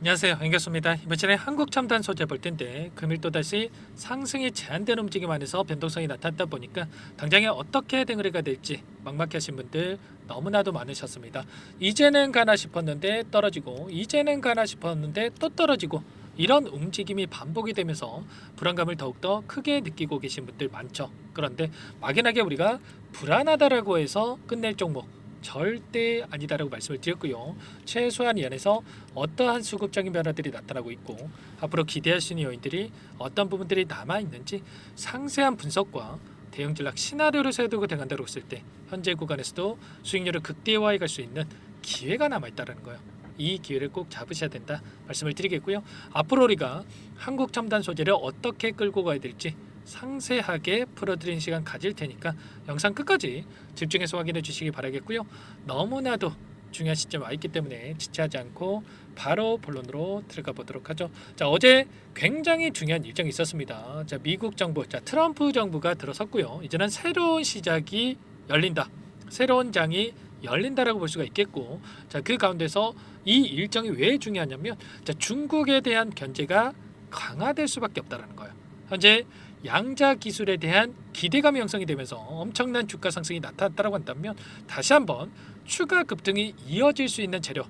안녕하세요, 앵겼습니다. 이번 시간에 한국 첨단 소재 볼 텐데 금일 또다시 상승이 제한된 움직임 안에서 변동성이 나타났다 보니까 당장에 어떻게 대응을 해야 될지 막막하신 분들 너무나도 많으셨습니다. 이제는 가나 싶었는데 떨어지고 이제는 가나 싶었는데 또 떨어지고 이런 움직임이 반복이 되면서 불안감을 더욱더 크게 느끼고 계신 분들 많죠. 그런데 막연하게 우리가 불안하다라고 해서 끝낼 종목 절대 아니다라고 말씀을 드렸고요. 최소한 이 안에서 어떠한 수급적인 변화들이 나타나고 있고 앞으로 기대할 수 있는 요인들이 어떤 부분들이 남아있는지 상세한 분석과 대응 전략 시나리오를 세우고 대응한다고 했을 때 현재 구간에서도 수익률을 극대화해 갈 수 있는 기회가 남아있다는 거예요. 이 기회를 꼭 잡으셔야 된다 말씀을 드리겠고요. 앞으로 우리가 한국 첨단 소재를 어떻게 끌고 가야 될지 상세하게 풀어드리는 시간 가질 테니까 영상 끝까지 집중해서 확인해 주시기 바라겠고요. 너무나도 중요한 시점에 와 있기 때문에 지체하지 않고 바로 본론으로 들어가 보도록 하죠. 자, 어제 굉장히 중요한 일정이 있었습니다. 자, 미국 정부, 트럼프 정부가 들어섰고요. 이제는 새로운 시작이 열린다. 새로운 장이 열린다라고 볼 수가 있겠고, 자, 그 가운데서 이 일정이 왜 중요하냐면, 자, 중국에 대한 견제가 강화될 수밖에 없다라는 거예요. 현재 양자 기술에 대한 기대감이 형성이 되면서 엄청난 주가 상승이 나타났다고 한다면 다시 한번 추가 급등이 이어질 수 있는 재료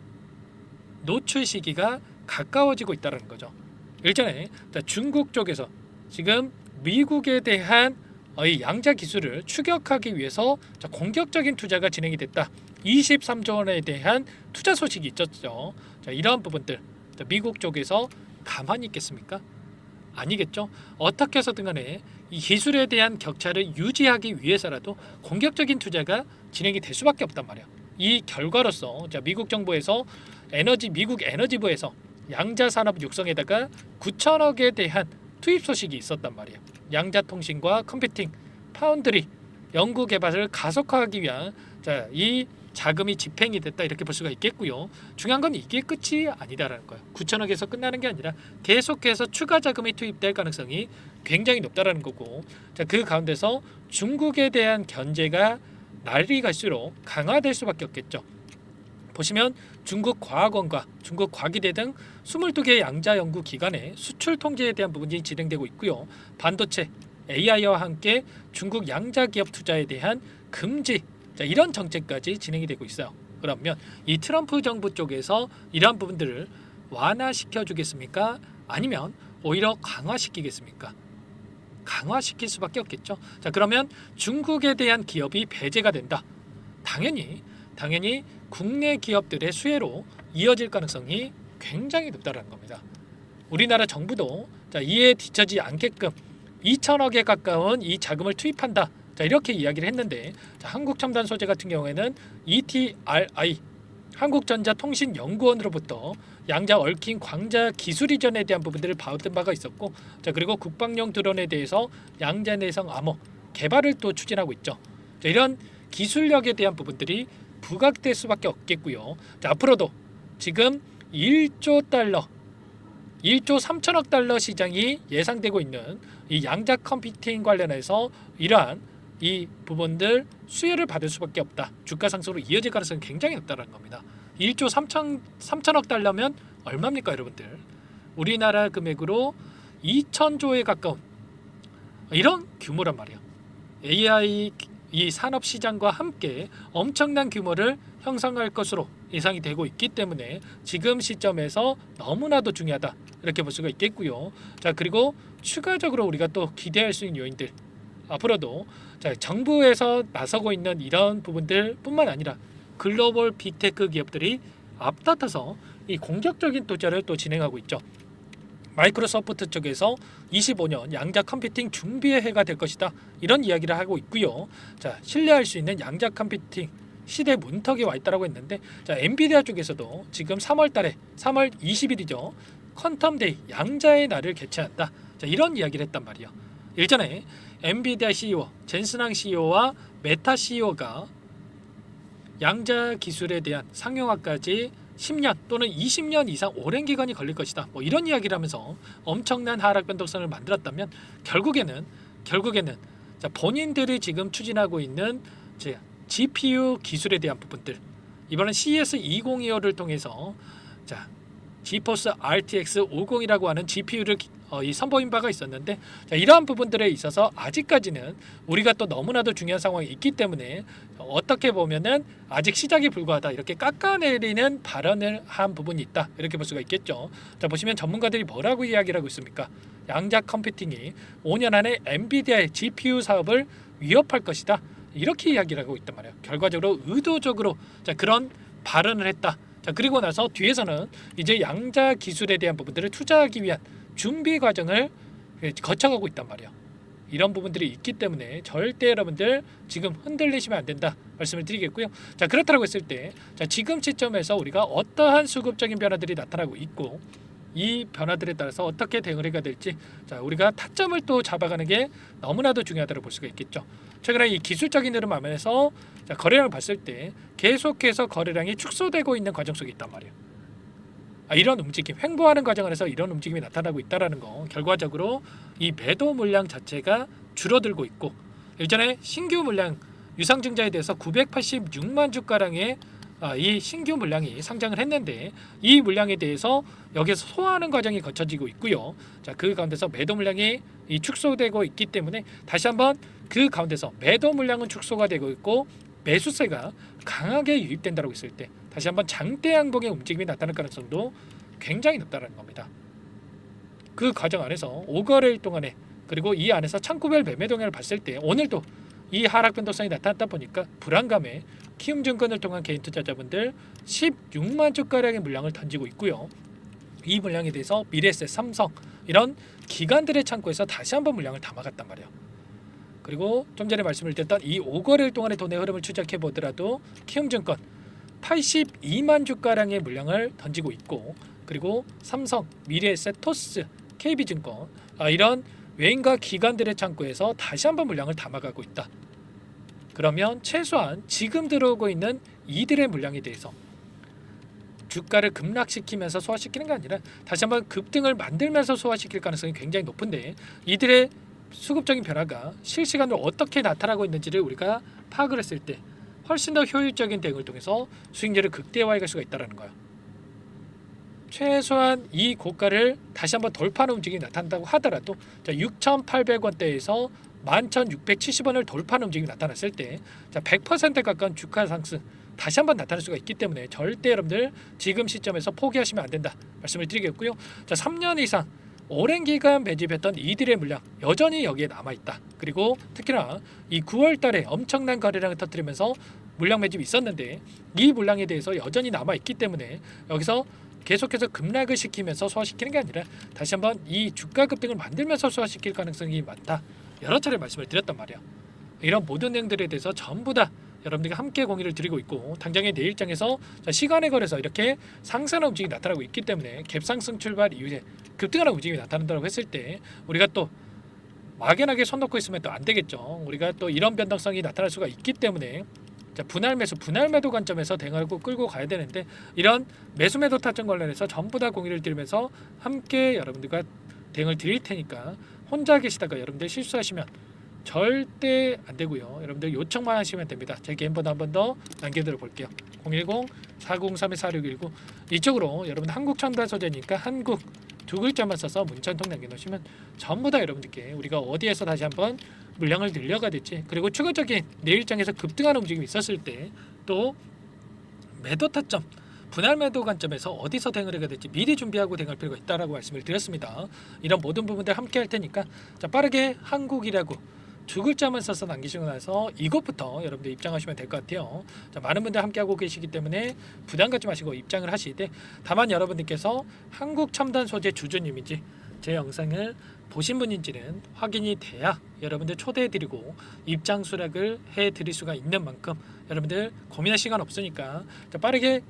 노출 시기가 가까워지고 있다는 거죠. 일전에 중국 쪽에서 지금 미국에 대한 이 양자 기술을 추격하기 위해서 공격적인 투자가 진행이 됐다. 23조 원에 대한 투자 소식이 있었죠. 자, 이러한 부분들 미국 쪽에서 가만히 있겠습니까? 아니겠죠. 어떻게 해서든 간에 이 기술에 대한 격차를 유지하기 위해서라도 공격적인 투자가 진행이 될 수밖에 없단 말이에요. 이 결과로서 미국 정부에서 미국 에너지부에서 양자 산업 육성에다가 9천억에 대한 투입 소식이 있었단 말이에요. 양자 통신과 컴퓨팅, 파운드리, 연구 개발을 가속화하기 위한 이 자금이 집행이 됐다 이렇게 볼 수가 있겠고요. 중요한 건 이게 끝이 아니다라는 거예요. 9천억에서 끝나는 게 아니라 계속해서 추가 자금이 투입될 가능성이 굉장히 높다라는 거고, 그 가운데서 중국에 대한 견제가 날이 갈수록 강화될 수밖에 없겠죠. 보시면 중국 과학원과 중국 과기대 등 22개 양자 연구 기관의 수출 통제에 대한 부분이 진행되고 있고요. 반도체, AI와 함께 중국 양자 기업 투자에 대한 금지, 이런 정책까지 진행이 되고 있어요. 그러면 이 트럼프 정부 쪽에서 이러한 부분들을 완화시켜 주겠습니까? 아니면 오히려 강화시키겠습니까? 강화시킬 수밖에 없겠죠. 자, 그러면 중국에 대한 기업이 배제가 된다. 당연히 국내 기업들의 수혜로 이어질 가능성이 굉장히 높다는 겁니다. 우리나라 정부도 이에 뒤처지지 않게끔 2천억에 가까운 이 자금을 투입한다. 이렇게 이야기를 했는데, 한국첨단 소재 같은 경우에는 ETRI 한국전자통신연구원으로부터 양자 얽힌 광자 기술 이전에 대한 부분들을 받은 바가 있었고, 그리고 국방용 드론에 대해서 양자 내성 암호 개발을 또 추진하고 있죠. 이런 기술력에 대한 부분들이 부각될 수밖에 없겠고요. 앞으로도 지금 1조 3천억 달러 시장이 예상되고 있는 이 양자 컴퓨팅 관련해서 이러한 이 부분들 수혜를 받을 수밖에 없다. 주가 상승으로 이어질 가능성이 굉장히 높다는 겁니다. 1조 3천억 달러면 얼마입니까, 여러분들? 우리나라 금액으로 2천조에 가까운 이런 규모란 말이에요. AI 이 산업 시장과 함께 엄청난 규모를 형성할 것으로 예상이 되고 있기 때문에 지금 시점에서 너무나도 중요하다 이렇게 볼 수가 있겠고요. 그리고 추가적으로 우리가 또 기대할 수 있는 요인들, 앞으로도 정부에서 나서고 있는 이런 부분들 뿐만 아니라 글로벌 빅테크 기업들이 앞다퉈서 이 공격적인 투자를 또 진행하고 있죠. 마이크로소프트 쪽에서 25년 양자 컴퓨팅 준비의 해가 될 것이다 이런 이야기를 하고 있고요. 신뢰할 수 있는 양자 컴퓨팅 시대 문턱에 와 있다라고 했는데, 엔비디아 쪽에서도 지금 3월 20일이죠. 퀀텀데이 양자의 날을 개최한다. 이런 이야기를 했단 말이에요. 일전에 엔비디아 CEO, 젠슨항 CEO와 메타 CEO가 양자 기술에 대한 상용화까지 10년 또는 20년 이상 오랜 기간이 걸릴 것이다. 이런 이야기를 하면서 엄청난 하락 변동성을 만들었다면 결국에는 본인들이 지금 추진하고 있는 GPU 기술에 대한 부분들, 이번엔 CES 2025를 통해서 지포스 RTX 50이라고 하는 GPU를 이 선보인 바가 있었는데, 자, 이러한 부분들에 있어서 아직까지는 우리가 또 너무나도 중요한 상황이 있기 때문에 어떻게 보면은 아직 시작이 불과하다 이렇게 깎아내리는 발언을 한 부분이 있다 이렇게 볼 수가 있겠죠. 자, 보시면 전문가들이 뭐라고 이야기를 하고 있습니까? 양자 컴퓨팅이 5년 안에 엔비디아의 GPU 사업을 위협할 것이다 이렇게 이야기를 하고 있단 말이에요. 결과적으로 의도적으로 자, 그런 발언을 했다. 자, 그리고 나서 뒤에서는 이제 양자 기술에 대한 부분들을 투자하기 위한 준비 과정을 거쳐가고 있단 말이에요. 이런 부분들이 있기 때문에 절대 여러분들 지금 흔들리시면 안 된다 말씀을 드리겠고요. 자, 그렇다고 했을 때 자, 지금 시점에서 우리가 어떠한 수급적인 변화들이 나타나고 있고 이 변화들에 따라서 어떻게 대응을 해야 될지 자, 우리가 타점을 또 잡아가는 게 너무나도 중요하다고 볼 수가 있겠죠. 최근에 이 기술적인 흐름 하면서 자, 거래량을 봤을 때 계속해서 거래량이 축소되고 있는 과정 속에 있단 말이에요. 이런 움직임, 횡보하는 과정 안에서 이런 움직임이 나타나고 있다는 거 결과적으로 이 매도 물량 자체가 줄어들고 있고 예전에 신규 물량 유상증자에 대해서 986만 주가량의 이 신규 물량이 상장을 했는데 이 물량에 대해서 여기서 소화하는 과정이 거쳐지고 있고요. 자, 그 가운데서 매도 물량이 축소되고 있기 때문에 다시 한번 그 가운데서 매도 물량은 축소가 되고 있고 매수세가 강하게 유입된다고 했을 때 다시 한번 장대 양봉의 움직임이 나타날 가능성도 굉장히 높다는 겁니다. 그 과정 안에서 5거래일 동안에 그리고 이 안에서 창구별 매매 동향을 봤을 때 오늘도 이 하락 변동성이 나타났다 보니까 불안감에 키움증권을 통한 개인 투자자분들 16만 주가량의 물량을 던지고 있고요. 이 물량에 대해서 미래에셋, 삼성 이런 기관들의 창구에서 다시 한번 물량을 담아갔단 말이에요. 그리고 좀 전에 말씀을 드렸던 이 5거래일 동안의 돈의 흐름을 추적해 보더라도 키움증권 82만 주가량의 물량을 던지고 있고 그리고 삼성, 미래에셋, 토스, KB증권 이런 외인과 기관들의 창구에서 다시 한번 물량을 담아가고 있다. 그러면 최소한 지금 들어오고 있는 이들의 물량에 대해서 주가를 급락시키면서 소화시키는 게 아니라 다시 한번 급등을 만들면서 소화시킬 가능성이 굉장히 높은데 이들의 수급적인 변화가 실시간으로 어떻게 나타나고 있는지를 우리가 파악을 했을 때 훨씬 더 효율적인 대응을 통해서 수익률을 극대화해 갈 수가 있다는 거예요. 최소한 이 고가를 다시 한번 돌파하는 움직임이 나타난다고 하더라도 6,800원대에서 11,670원을 돌파하는 움직임이 나타났을 때 100% 가까운 주가 상승 다시 한번 나타날 수가 있기 때문에 절대 여러분들 지금 시점에서 포기하시면 안 된다 말씀을 드리겠고요. 3년 이상 오랜 기간 매집했던 이들의 물량 여전히 여기에 남아있다. 그리고 특히나 이 9월달에 엄청난 거래량을 터뜨리면서 물량 매집이 있었는데 이 물량에 대해서 여전히 남아있기 때문에 여기서 계속해서 급락을 시키면서 소화시키는 게 아니라 다시 한번 이 주가 급등을 만들면서 소화시킬 가능성이 많다. 여러 차례 말씀을 드렸단 말이에요. 이런 모든 내용들에 대해서 전부 다 여러분들과 함께 공유를 드리고 있고 당장의 내일장에서 시간에 걸려서 이렇게 상승하는 움직임이 나타나고 있기 때문에 갭상승 출발 이후에 급등하는 움직임이 나타난다고 했을 때 우리가 또 막연하게 손 놓고 있으면 또 안 되겠죠. 우리가 또 이런 변동성이 나타날 수가 있기 때문에 분할 매수, 분할 매도 관점에서 대응하고 끌고 가야 되는데 이런 매수 매도 타점 관련해서 전부 다 공유를 드리면서 함께 여러분들과 대응을 드릴 테니까 혼자 계시다가 여러분들 실수하시면 절대 안 되고요. 여러분들 요청만 하시면 됩니다. 제 개인번호 한 번 더 남겨드려 볼게요. 010-403-4619 이쪽으로 여러분 한국 첨단 소재니까 한국 두 글자만 써서 문자 한 통 남겨놓으시면 전부 다 여러분들께 우리가 어디에서 다시 한번 물량을 늘려가 될지 그리고 추가적인 내일장에서 급등하는 움직임이 있었을 때 또 매도 타점 분할 매도 관점에서 어디서 대응을 해야 될지 미리 준비하고 대응할 필요가 있다라고 말씀을 드렸습니다. 이런 모든 부분들 함께 할 테니까 빠르게 한국이라고 두 글자만 써서 남기시고 나서 이것부터 여러분들 입장하시면 될 것 같아요. 많은 분들 함께하고 계시기 때문에 부담 갖지 마시고 입장을 하시되 다만 여러분들께서 한국 첨단 소재 주주님인지 제 영상을 보신 분인지는 확인이 돼야 여러분들 초대해드리고 입장 수락을 해드릴 수가 있는 만큼 여러분들 고민할 시간 없으니까 빠르게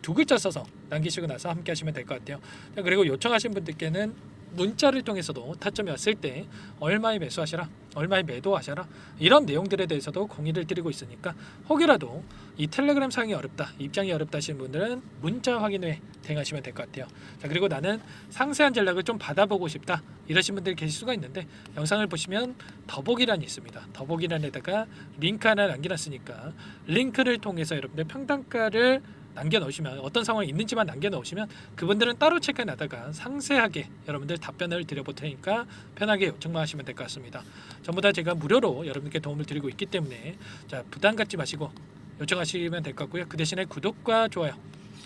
두 글자 써서 남기시고 나서 함께 하시면 될 것 같아요. 그리고 요청하신 분들께는 문자를 통해서도 타점이 왔을 때 얼마에 매수하셔라 얼마에 매도하셔라 이런 내용들에 대해서도 공유를 드리고 있으니까 혹여라도 이 텔레그램 사용이 어렵다 입장이 어렵다 하시는 분들은 문자 확인 후에 대응하시면 될 것 같아요. 그리고 나는 상세한 전략을 좀 받아보고 싶다 이러신 분들이 계실 수가 있는데 영상을 보시면 더보기란이 있습니다. 더보기란에다가 링크 하나 남겨놨으니까 링크를 통해서 여러분들 평단가를 남겨놓으시면, 어떤 상황이 있는지만 남겨놓으시면 그분들은 따로 체크해놨다가 상세하게 여러분들 답변을 드려볼 테니까 편하게 요청만 하시면 될 것 같습니다. 전부 다 제가 무료로 여러분께 도움을 드리고 있기 때문에 자, 부담 갖지 마시고 요청하시면 될 것 같고요. 그 대신에 구독과 좋아요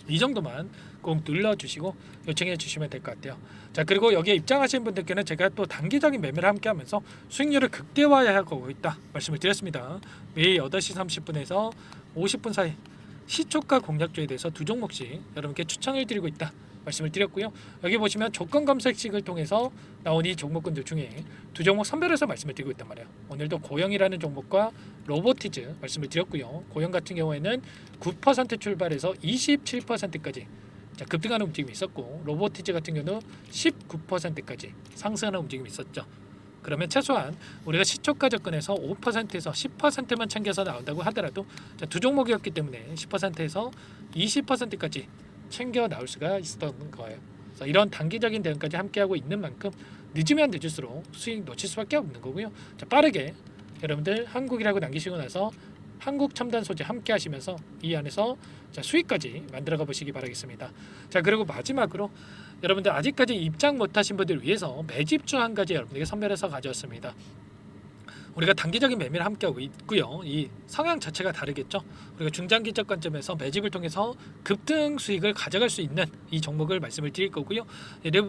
이 정도만 꼭 눌러주시고 요청해 주시면 될 것 같아요. 자, 그리고 여기에 입장하신 분들께는 제가 또 단기적인 매매를 함께 하면서 수익률을 극대화하고 있다 말씀을 드렸습니다. 매일 8시 30분에서 50분 사이 시초가 공략주에 대해서 두 종목씩 여러분께 추천을 드리고 있다 말씀을 드렸고요. 여기 보시면 조건 검색식을 통해서 나온 이 종목군들 중에 두 종목 선별해서 말씀을 드리고 있단 말이에요. 오늘도 고영이라는 종목과 로보티즈 말씀을 드렸고요. 고영 같은 경우에는 9% 출발해서 27%까지 급등하는 움직임이 있었고, 로보티즈 같은 경우는 19%까지 상승하는 움직임이 있었죠. 그러면 최소한 우리가 시초가 접근해서 5%에서 10%만 챙겨서 나온다고 하더라도 두 종목이었기 때문에 10%에서 20%까지 챙겨 나올 수가 있었던 거예요. 그래서 이런 단기적인 대응까지 함께하고 있는 만큼 늦으면 늦을수록 수익 놓칠 수밖에 없는 거고요. 자, 빠르게 여러분들 한국이라고 남기시고 나서 한국 첨단 소재 함께 하시면서 이 안에서 자, 수익까지 만들어가 보시기 바라겠습니다. 자, 그리고 마지막으로 여러분들 아직까지 입장 못하신 분들 위해서 매집주 한 가지 여러분에게 선별해서 가져왔습니다. 우리가 단기적인 매매를 함께하고 있고요. 이 성향 자체가 다르겠죠. 우리가 중장기적 관점에서 매집을 통해서 급등 수익을 가져갈 수 있는 이 종목을 말씀을 드릴 거고요.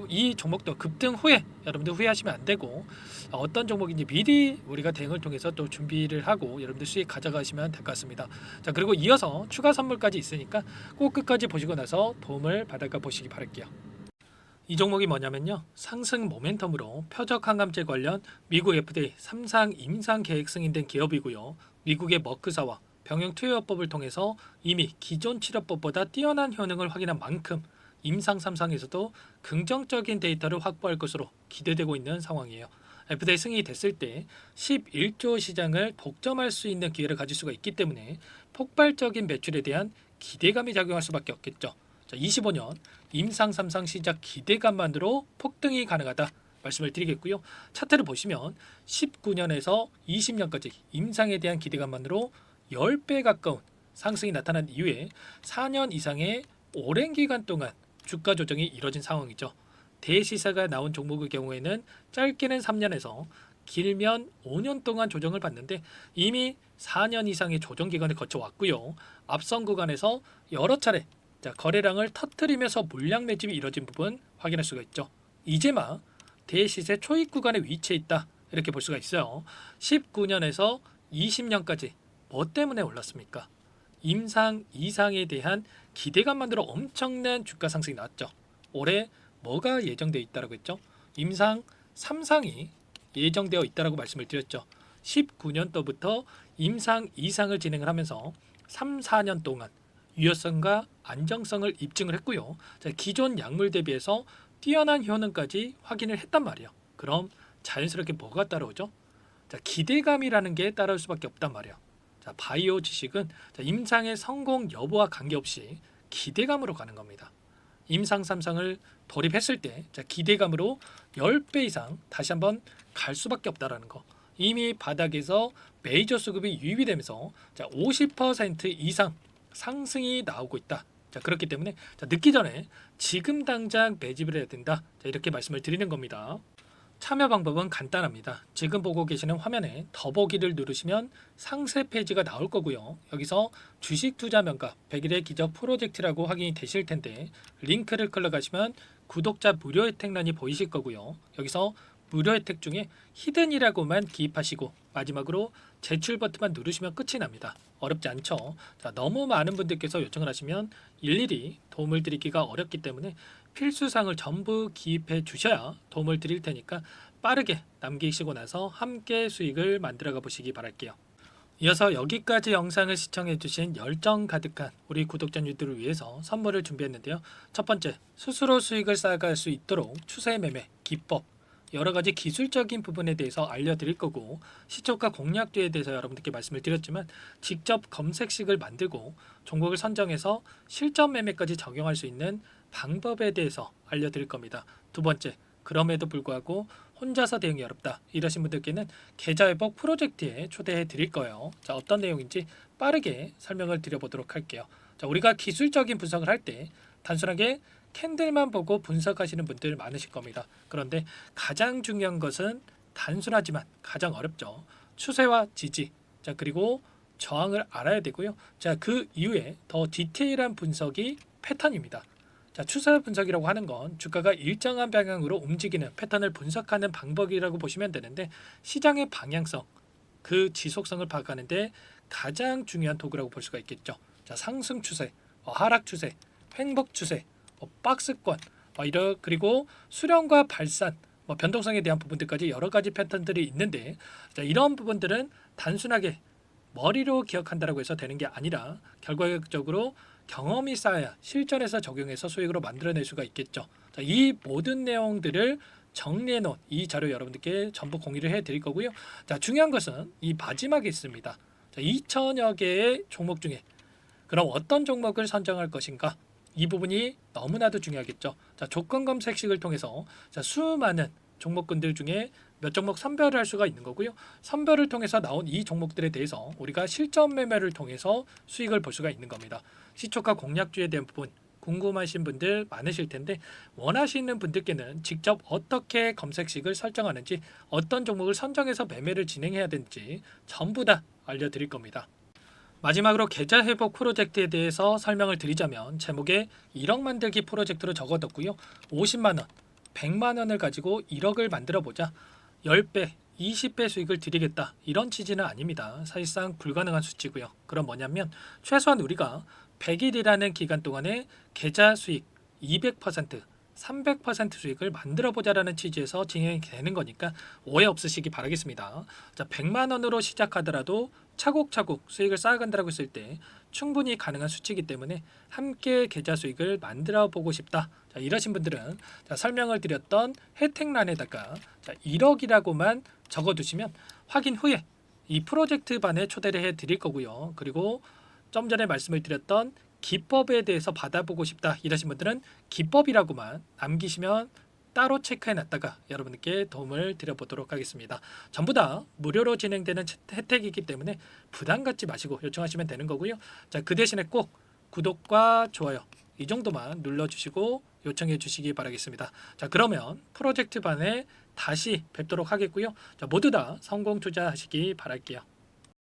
이 종목도 급등 후에 여러분들 후회하시면 안 되고, 어떤 종목인지 미리 우리가 대응을 통해서 또 준비를 하고 여러분들 수익 가져가시면 될 것 같습니다. 자, 그리고 이어서 추가 선물까지 있으니까 꼭 끝까지 보시고 나서 도움을 받아가 보시기 바랄게요. 이 종목이 뭐냐면요, 상승 모멘텀으로 표적 항암제 관련 미국 FDA 3상 임상 계획 승인된 기업이고요. 미국의 머크사와 병용 투여법을 통해서 이미 기존 치료법보다 뛰어난 효능을 확인한 만큼 임상 3상에서도 긍정적인 데이터를 확보할 것으로 기대되고 있는 상황이에요. FDA 승인이 됐을 때 11조 시장을 독점할 수 있는 기회를 가질 수가 있기 때문에 폭발적인 매출에 대한 기대감이 작용할 수밖에 없겠죠. 자, 25년 임상 3상 시작 기대감만으로 폭등이 가능하다 말씀을 드리겠고요. 차트를 보시면 19년에서 20년까지 임상에 대한 기대감만으로 10배 가까운 상승이 나타난 이후에 4년 이상의 오랜 기간 동안 주가 조정이 이뤄진 상황이죠. 대시세가 나온 종목의 경우에는 짧게는 3년에서 길면 5년 동안 조정을 받는데 이미 4년 이상의 조정 기간을 거쳐왔고요. 앞선 구간에서 여러 차례 거래량을 터뜨리면서 물량 매집이 이뤄진 부분 확인할 수가 있죠. 이제 막 대시세 초입 구간에 위치해 있다 이렇게 볼 수가 있어요. 19년에서 20년까지 뭐 때문에 올랐습니까? 임상 이상에 대한 기대감만으로 엄청난 주가 상승이 나왔죠. 올해 뭐가 예정되어 있다고 했죠? 임상 3상이 예정되어 있다고 말씀을 드렸죠. 19년도부터 임상 이상을 진행을 하면서 3, 4년 동안 유효성과 안정성을 입증을 했고요. 자, 기존 약물 대비해서 뛰어난 효능까지 확인을 했단 말이에요. 그럼 자연스럽게 뭐가 따라오죠? 자, 기대감이라는 게 따라올 수밖에 없단 말이에요. 자, 바이오 지식은 임상의 성공 여부와 관계없이 기대감으로 가는 겁니다. 임상 3상을 돌입했을 때 기대감으로 10배 이상 다시 한번 갈 수밖에 없다라는 거. 이미 바닥에서 메이저 수급이 유입이 되면서 50% 이상 상승이 나오고 있다. 자, 그렇기 때문에 늦기 전에 지금 당장 매집을 해야 된다. 자, 이렇게 말씀을 드리는 겁니다. 참여 방법은 간단합니다. 지금 보고 계시는 화면에 더보기를 누르시면 상세 페이지가 나올 거고요. 여기서 주식 투자 명가 100일의 기적 프로젝트라고 확인이 되실 텐데 링크를 클릭하시면 구독자 무료 혜택란이 보이실 거고요. 여기서 무료 혜택 중에 히든이라고만 기입하시고 마지막으로 제출 버튼만 누르시면 끝이 납니다. 어렵지 않죠? 자, 너무 많은 분들께서 요청을 하시면 일일이 도움을 드리기가 어렵기 때문에 필수사항을 전부 기입해 주셔야 도움을 드릴 테니까 빠르게 남기시고 나서 함께 수익을 만들어가 보시기 바랄게요. 이어서 여기까지 영상을 시청해 주신 열정 가득한 우리 구독자님들을 위해서 선물을 준비했는데요. 첫 번째, 스스로 수익을 쌓아갈 수 있도록 추세 매매 기법, 여러 가지 기술적인 부분에 대해서 알려드릴 거고, 시초가 공략주에 대해서 여러분들께 말씀을 드렸지만 직접 검색식을 만들고 종목을 선정해서 실전 매매까지 적용할 수 있는 방법에 대해서 알려드릴 겁니다. 두 번째, 그럼에도 불구하고 혼자서 대응이 어렵다 이러신 분들께는 계좌회복 프로젝트에 초대해 드릴 거예요. 자, 어떤 내용인지 빠르게 설명을 드려보도록 할게요. 자, 우리가 기술적인 분석을 할 때 단순하게 캔들만 보고 분석하시는 분들 많으실 겁니다. 그런데 가장 중요한 것은 단순하지만 가장 어렵죠. 추세와 지지, 자 그리고 저항을 알아야 되고요. 자, 그 이후에 더 디테일한 분석이 패턴입니다. 자, 추세 분석이라고 하는 건 주가가 일정한 방향으로 움직이는 패턴을 분석하는 방법이라고 보시면 되는데, 시장의 방향성, 그 지속성을 파악하는데 가장 중요한 도구라고 볼 수가 있겠죠. 자, 상승 추세, 하락 추세, 횡복 추세, 박스권, 그리고 수렴과 발산, 변동성에 대한 부분들까지 여러 가지 패턴들이 있는데, 자, 이런 부분들은 단순하게 머리로 기억한다라고 해서 되는 게 아니라 결과적으로 경험이 쌓아야 실전에서 적용해서 수익으로 만들어낼 수가 있겠죠. 자, 이 모든 내용들을 정리해 놓은 이 자료 여러분들께 전부 공유를 해 드릴 거고요. 자, 중요한 것은 이 마지막에 있습니다. 자, 2천여 개의 종목 중에 그럼 어떤 종목을 선정할 것인가? 이 부분이 너무나도 중요하겠죠. 자, 조건 검색식을 통해서 자, 수많은 종목군들 중에 몇 종목 선별을 할 수가 있는 거고요. 선별을 통해서 나온 이 종목들에 대해서 우리가 실전 매매를 통해서 수익을 볼 수가 있는 겁니다. 시초가 공략주에 대한 부분 궁금하신 분들 많으실 텐데, 원하시는 분들께는 직접 어떻게 검색식을 설정하는지, 어떤 종목을 선정해서 매매를 진행해야 되는지 전부 다 알려드릴 겁니다. 마지막으로 계좌 회복 프로젝트에 대해서 설명을 드리자면, 제목에 1억 만들기 프로젝트로 적어뒀고요. 50만 원, 100만 원을 가지고 1억을 만들어 보자. 10배, 20배 수익을 드리겠다. 이런 취지는 아닙니다. 사실상 불가능한 수치고요. 그럼 뭐냐면 최소한 우리가 100일이라는 기간 동안에 계좌 수익 200%, 300% 수익을 만들어 보자라는 취지에서 진행이 되는 거니까 오해 없으시기 바라겠습니다. 자, 100만 원으로 시작하더라도 차곡차곡 수익을 쌓아간다고 했을 때 충분히 가능한 수치이기 때문에 함께 계좌 수익을 만들어 보고 싶다. 자, 이러신 분들은 자, 설명을 드렸던 혜택란에다가 자, 1억이라고만 적어두시면 확인 후에 이 프로젝트 반에 초대를 해 드릴 거고요. 그리고 좀 전에 말씀을 드렸던 기법에 대해서 받아보고 싶다 이러신 분들은 기법이라고만 남기시면 따로 체크해 놨다가 여러분께 도움을 드려보도록 하겠습니다. 전부 다 무료로 진행되는 혜택이기 때문에 부담 갖지 마시고 요청하시면 되는 거고요. 자, 그 대신에 꼭 구독과 좋아요 이 정도만 눌러주시고 요청해 주시기 바라겠습니다. 자, 그러면 프로젝트 반에 다시 뵙도록 하겠고요. 자, 모두 다 성공 투자하시기 바랄게요.